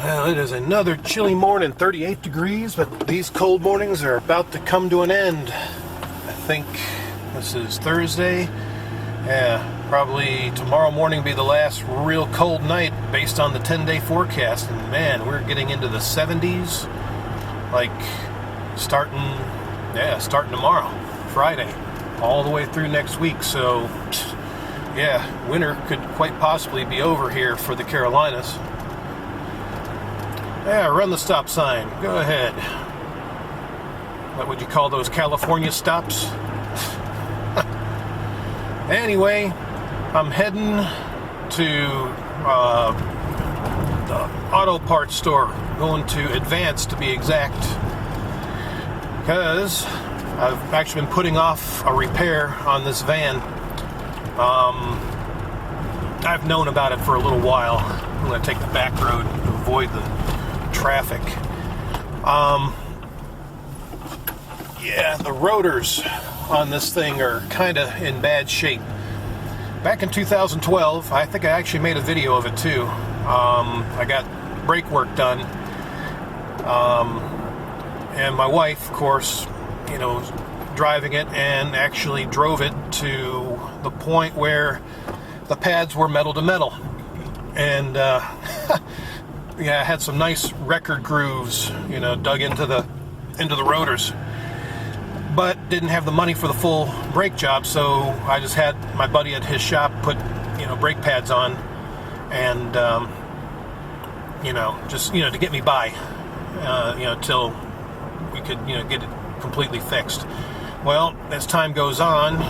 Well, it is another chilly morning, 38 degrees, but these cold mornings are about to come to an end. I think this is Thursday. Yeah, probably tomorrow morning will be the last real cold night based on the 10-day forecast. And man, we're getting into the 70s, like starting tomorrow, Friday, all the way through next week. So, yeah, winter could quite possibly be over here for the Carolinas. Yeah, run the stop sign. Go ahead. What would you call those California stops? Anyway, I'm heading to the auto parts store. Going to Advance, to be exact. Because I've actually been putting off a repair on this van. I've known about it for a little while. I'm going to take the back road to avoid the traffic. Yeah, the rotors on this thing are kind of in bad shape. Back in 2012, I think I actually made a video of it too. I got brake work done, and my wife, of course, was driving it and actually drove it to the point where the pads were metal to metal, and yeah, I had some nice record grooves, dug into the rotors, but didn't have the money for the full brake job, so I just had my buddy at his shop put, brake pads on, and just to get me by, till we could, get it completely fixed. Well, as time goes on,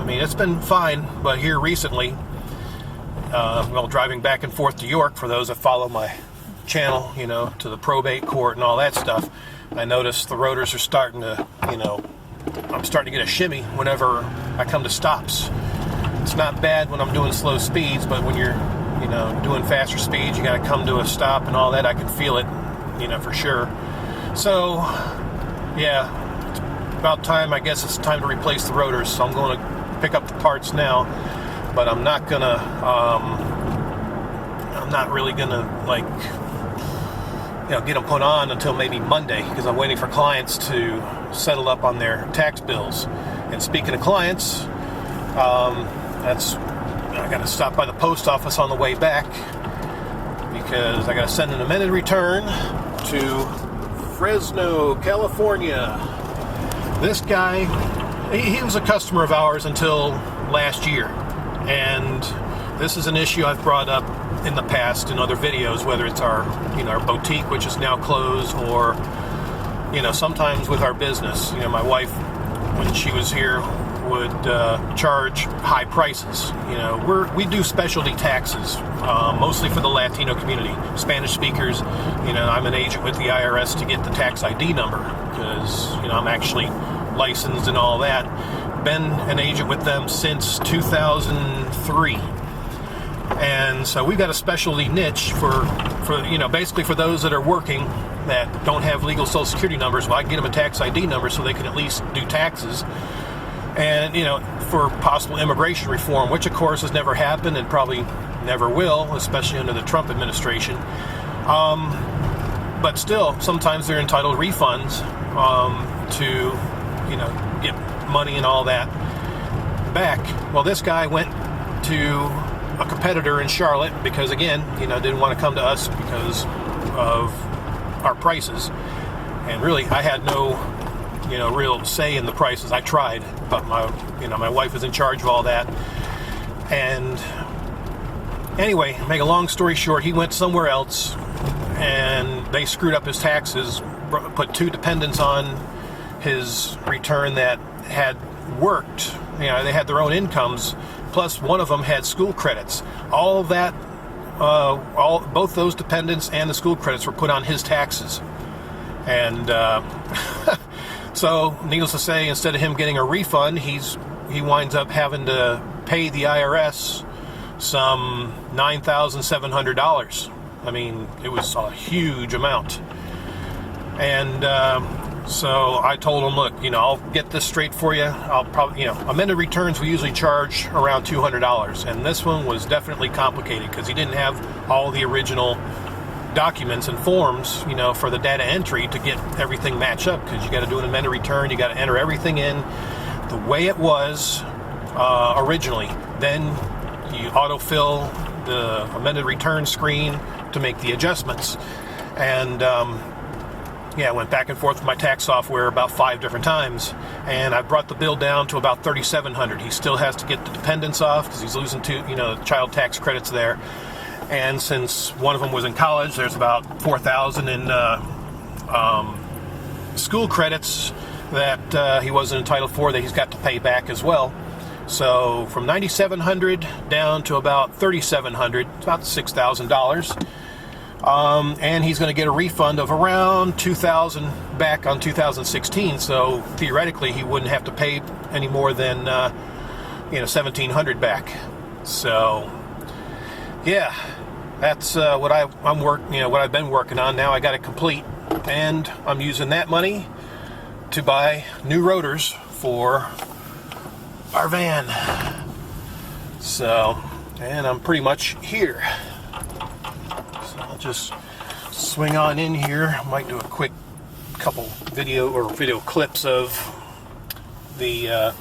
it's been fine, but here recently, driving back and forth to York, for those that follow my channel, to the probate court and all that stuff, I noticed the rotors are starting to, I'm starting to get a shimmy whenever I come to stops. It's not bad when I'm doing slow speeds, but when you're, doing faster speeds, you got to come to a stop and all that. I can feel it, for sure. So, yeah, it's about time. I guess it's time to replace the rotors. So I'm going to pick up the parts now, but I'm not gonna, I'm not really gonna get them put on until maybe Monday, because I'm waiting for clients to settle up on their tax bills. And speaking of clients, I got to stop by the post office on the way back, because I got to send an amended return to Fresno, California. This guy, he was a customer of ours until last year, and this is an issue I've brought up in the past in other videos, whether it's our boutique, which is now closed, or sometimes with our business. My wife, when she was here, would charge high prices. We do specialty taxes, mostly for the Latino community, Spanish speakers. I'm an agent with the IRS to get the tax ID number, because I'm actually licensed and all that. Been an agent with them since 2003. And so we've got a specialty niche for basically for those that are working that don't have legal Social Security numbers. Well, I can get them a tax ID number so they can at least do taxes. And, for possible immigration reform, which of course has never happened and probably never will, especially under the Trump administration. But still, sometimes they're entitled refunds to, get money and all that back. Well, this guy went to a competitor in Charlotte because, again, didn't want to come to us because of our prices. And really, I had no, real say in the prices. I tried, but my wife was in charge of all that. And anyway, make a long story short, he went somewhere else, and they screwed up his taxes, put two dependents on his return that had worked. They had their own incomes, plus one of them had school credits. All of that, both those dependents and the school credits were put on his taxes. And so, needless to say, instead of him getting a refund, he winds up having to pay the IRS some $9,700. I mean, it was a huge amount. And so I told him, look, I'll get this straight for you. I'll probably, amended returns we usually charge around $200. And this one was definitely complicated because he didn't have all the original documents and forms, you know, for the data entry to get everything match up, because you got to do an amended return, you got to enter everything in the way it was originally. Then you autofill the amended return screen to make the adjustments. And yeah, I went back and forth with my tax software about 5 different times, and I brought the bill down to about $3,700. He still has to get the dependents off because he's losing child tax credits there. And since one of them was in college, there's about 4,000 in school credits that he wasn't entitled for that he's got to pay back as well. So from $9,700 down to about $3,700, it's about $6,000. And he's going to get a refund of around $2,000 back on 2016. So theoretically, he wouldn't have to pay any more than $1,700 back. So yeah, that's what I've been working on. Now I got it complete, and I'm using that money to buy new rotors for our van. So, and I'm pretty much here. So I'll just swing on in here. Might do a quick couple video clips of the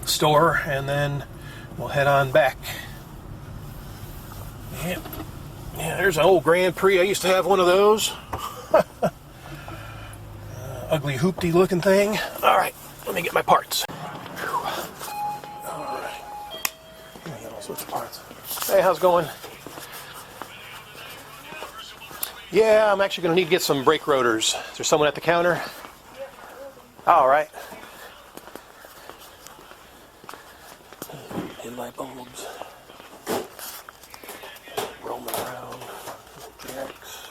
store, and then we'll head on back. Yeah, there's an old Grand Prix. I used to have one of those. Ugly hoopty looking thing. All right, let me get my parts. All right, I got all sorts of parts. Hey, how's it going? Yeah, I'm actually going to need to get some brake rotors. Is there someone at the counter? All right. Headlight bulbs. Roaming around. Jacks.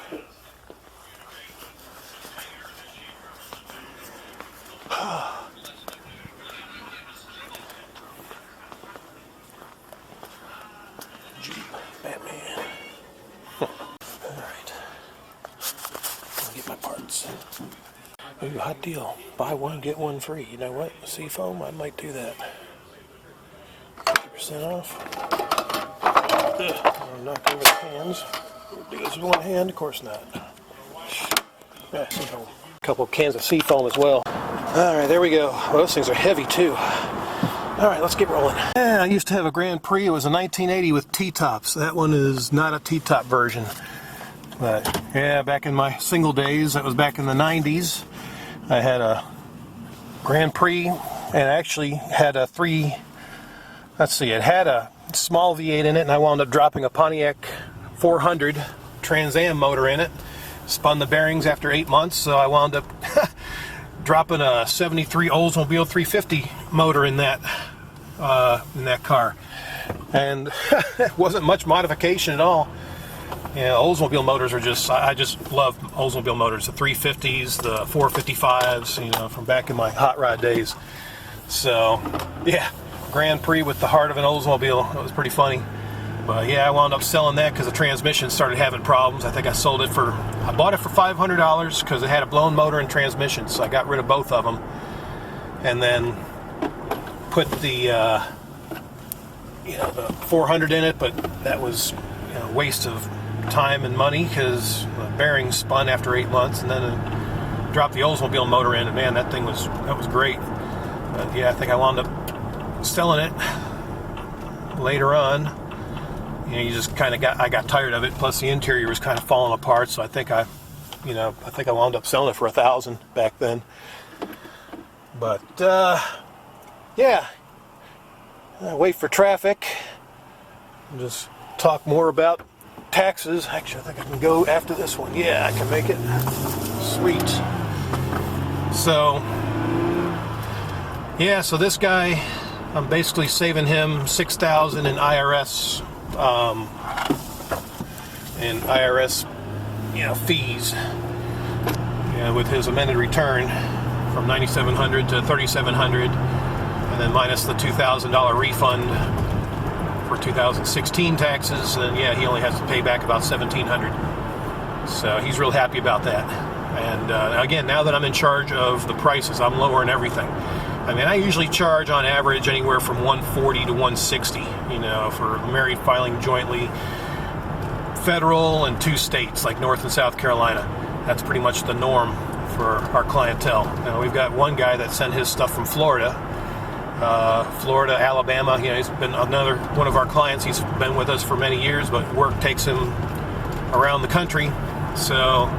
Jeep, Batman. Alright. I'll get my parts. Ooh, hot deal. Buy one, get one free. You know what? Seafoam, I might do that. 50% off. I'll knock over the cans. Do this with one hand? Of course not. Yeah, seafoam. A couple of cans of seafoam as well. Alright, there we go. Well, those things are heavy too. Alright, let's get rolling. Yeah, I used to have a Grand Prix. It was a 1980 with T-tops. That one is not a T-top version. But yeah, back in my single days, that was back in the 90s, I had a Grand Prix, and actually had a it had a small V8 in it, and I wound up dropping a Pontiac 400 Trans Am motor in it. Spun the bearings after 8 months, so I wound up dropping a 73 Oldsmobile 350 motor in that car. And it wasn't much modification at all. Yeah, Oldsmobile motors are just, I just love Oldsmobile motors, the 350s, the 455s, from back in my hot rod days. So, yeah, Grand Prix with the heart of an Oldsmobile. That was pretty funny. But yeah, I wound up selling that because the transmission started having problems. I think I bought it for $500 because it had a blown motor and transmission, so I got rid of both of them. And then put the 400 in it, but that was a waste of time and money because the bearings spun after 8 months, and then dropped the Oldsmobile motor in, and man, that was great. But yeah, I think I wound up selling it later on. You just kind of I got tired of it. Plus the interior was kind of falling apart, so I think I wound up selling it for $1,000 back then. But yeah, wait for traffic. And just talk more about taxes. Actually, I think I can go after this one. Yeah, I can make it. Sweet. So yeah, so this guy, I'm basically saving him $6,000 in IRS. Fees, with his amended return from $9,700 to $3,700, and then minus the $2,000 refund for 2016 taxes, and yeah, he only has to pay back about $1,700. So he's real happy about that. And again, now that I'm in charge of the prices, I'm lowering everything. I mean, I usually charge on average anywhere from $140 to $160, for married filing jointly, federal and 2 states, like North and South Carolina. That's pretty much the norm for our clientele. Now, we've got one guy that sent his stuff from Florida, Alabama. You know, he's been another one of our clients. He's been with us for many years, but work takes him around the country. So,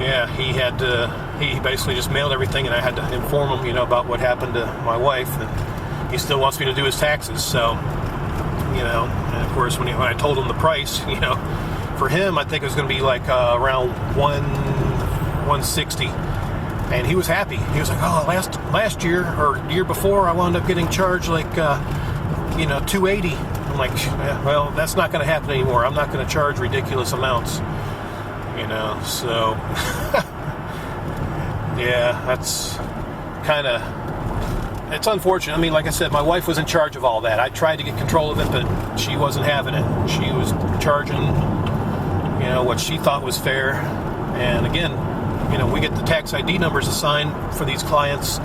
yeah, he basically just mailed everything, and I had to inform him, you know, about what happened to my wife, and he still wants me to do his taxes. So, you know, and of course, when I told him the price, you know, for him, I think it was going to be like around 160, and he was happy. He was like, "Oh, last year or year before, I wound up getting charged like, you know, 280." I'm like, yeah, well, that's not going to happen anymore. I'm not going to charge ridiculous amounts, you know. So, yeah, that's kind of. It's unfortunate. I mean, like I said, my wife was in charge of all that. I tried to get control of it, but she wasn't having it. She was charging, you know, what she thought was fair. And again, you know, we get the tax ID numbers assigned for these clients,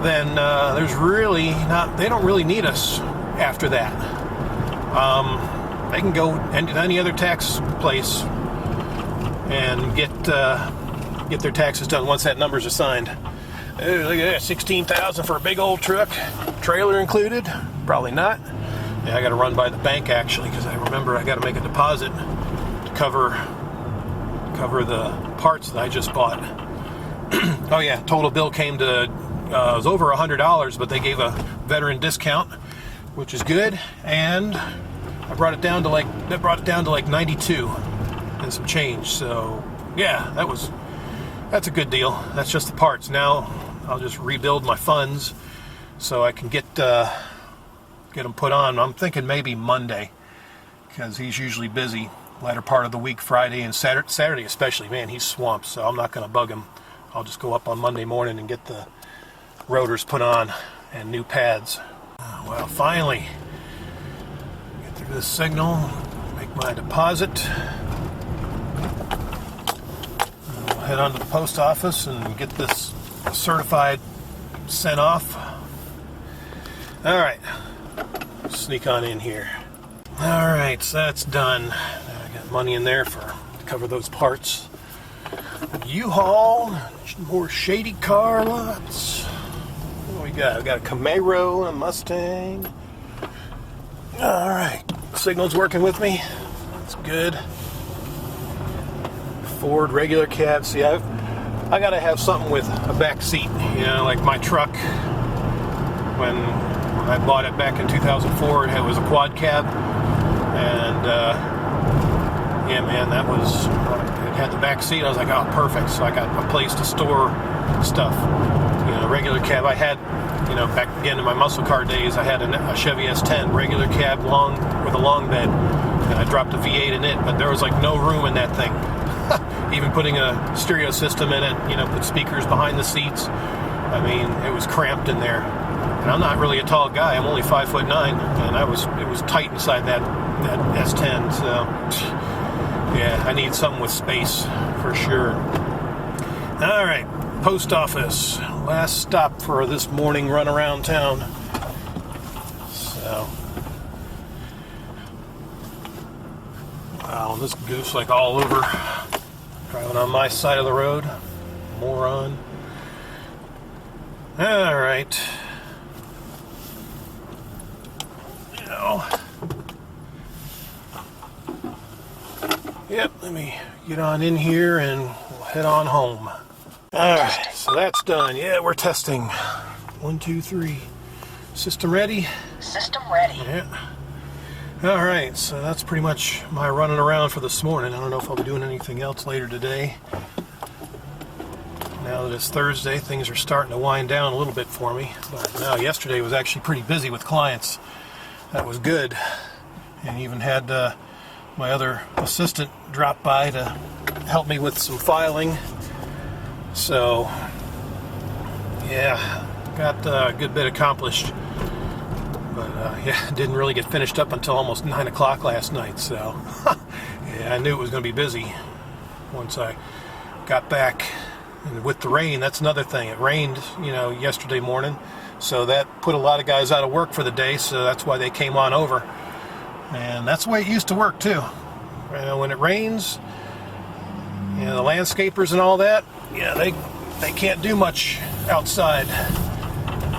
then there's really not, they don't really need us after that. They can go into any other tax place and get their taxes done once that number's assigned. Look at that, $16,000 for a big old truck, trailer included? Probably not. Yeah, I got to run by the bank actually, because I remember I got to make a deposit to cover the parts that I just bought. Oh yeah, total bill came to it was over $100, but they gave a veteran discount, which is good, and I brought it down to like 92 and some change. So yeah, that's a good deal. That's just the parts. Now I'll just rebuild my funds so I can get them put on. I'm thinking maybe Monday, because he's usually busy latter part of the week, Friday and Saturday especially. Man, he's swamped, so I'm not going to bug him. I'll just go up on Monday morning and get the rotors put on and new pads. Well, finally, get through this signal, make my deposit. I'll head on to the post office and get this certified sent off. All right, sneak on in here. All right, so that's done. I got money in there to cover those parts. U-Haul, more shady car lots. What do we got? We got a Camaro, a Mustang. All right, signal's working with me. That's good. Ford regular cab. See, I got to have something with a back seat. You know, like my truck. When I bought it back in 2004, it was a quad cab, and yeah, man, it had the back seat. I was like, oh, perfect. So I got a place to store stuff. You know, regular cab. I had, you know, back again in my muscle car days, I had a Chevy S10 regular cab, with a long bed, and I dropped a V8 in it, but there was like no room in that thing. Even putting a stereo system in it, you know, put speakers behind the seats. I mean, it was cramped in there. And I'm not really a tall guy. I'm only 5'9", and it was tight inside that S10. So yeah, I need something with space for sure. All right, post office. Last stop for this morning run around town. So, wow, this goose like all over. Driving on my side of the road, moron. All right. Yep, let me get on in here and we'll head on home. Alright, so that's done. Yeah, we're testing. 1, 2, 3. System ready? System ready. Yeah. Alright, so that's pretty much my running around for this morning. I don't know if I'll be doing anything else later today. Now that it's Thursday, things are starting to wind down a little bit for me. But no, yesterday was actually pretty busy with clients. That was good. And even had my other assistant drop by to help me with some filing. So, yeah, got a good bit accomplished. But yeah, didn't really get finished up until almost 9 o'clock last night. So, yeah, I knew it was going to be busy once I got back. And with the rain, that's another thing. It rained, you know, yesterday morning. So that put a lot of guys out of work for the day. So that's why they came on over. And that's the way it used to work too. when it rains, the landscapers and all that, yeah, they can't do much outside.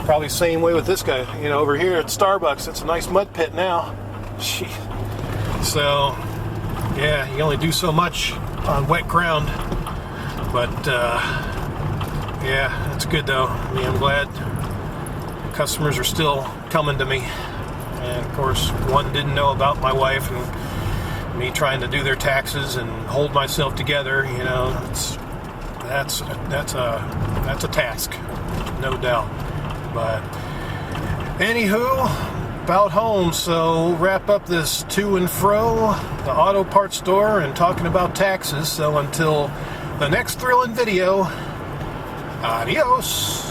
Probably same way with this guy, over here at Starbucks. It's a nice mud pit now. Gee. So, yeah, you only do so much on wet ground. But, yeah, it's good though. I mean, I'm glad customers are still coming to me. And of course, one didn't know about my wife and me trying to do their taxes and hold myself together. That's a task, no doubt. But anywho, about home. So wrap up this to and fro, the auto parts store, and talking about taxes. So until the next thrilling video, adios.